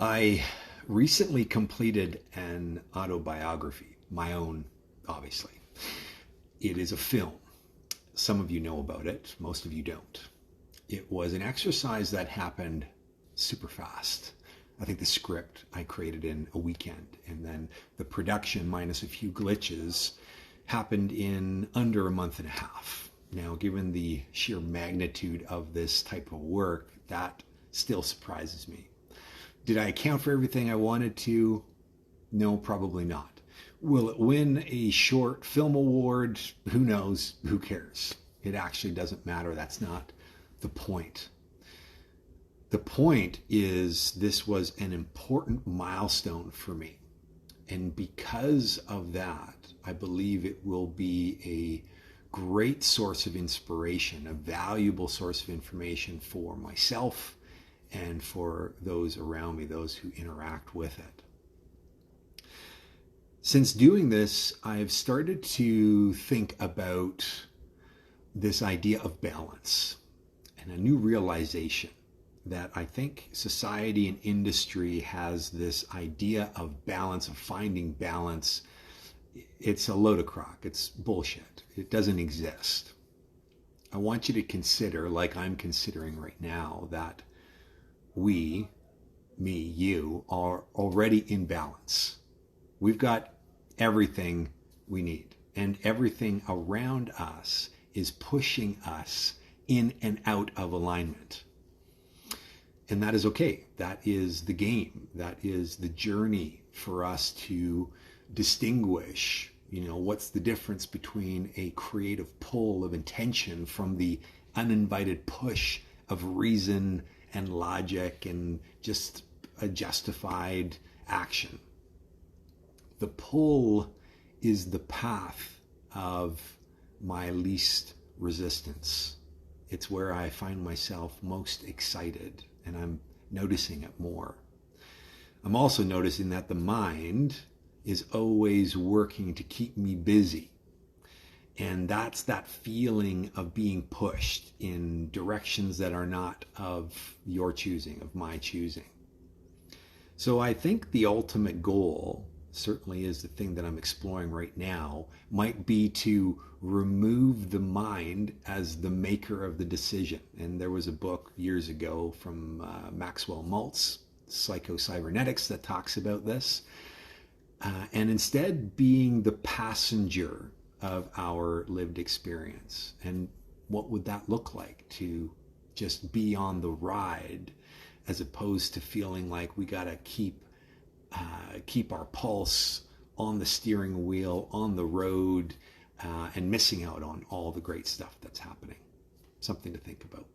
I recently completed an autobiography, my own, obviously. It is a film. Some of you know about it, most of you don't. It was an exercise that happened super fast. I think the script I created in a weekend, and then the production, minus a few glitches, happened in under a month and a half. Now, given the sheer magnitude of this type of work, that still surprises me. Did I account for everything I wanted to? No, probably not. Will it win a short film award? Who knows? Who cares? It actually doesn't matter. That's not the point. The point is this was an important milestone for me. And because of that, I believe it will be a great source of inspiration, a valuable source of information for myself and for those around me, those who interact with it. Since doing this, I've started to think about this idea of balance and a new realization that I think society and industry has this idea of balance, of finding balance. It's a load of crock. It's bullshit. It doesn't exist. I want you to consider, like I'm considering right now, that we, me, you, are already in balance. We've got everything we need, and everything around us is pushing us in and out of alignment. And that is okay. That is the game. That is the journey for us to distinguish, what's the difference between a creative pull of intention from the uninvited push of reason and logic and just a justified action. The pull is the path of my least resistance. It's where I find myself most excited, and I'm noticing it more. I'm also noticing that the mind is always working to keep me busy. And that's that feeling of being pushed in directions that are not of your choosing, of my choosing. So I think the ultimate goal, certainly is the thing that I'm exploring right now, might be to remove the mind as the maker of the decision. And there was a book years ago from Maxwell Maltz, Psycho-Cybernetics, that talks about this. And instead being the passenger of our lived experience. And what would that look like, to just be on the ride as opposed to feeling like we got to keep our pulse on the steering wheel, on the road, and missing out on all the great stuff that's happening. Something to think about.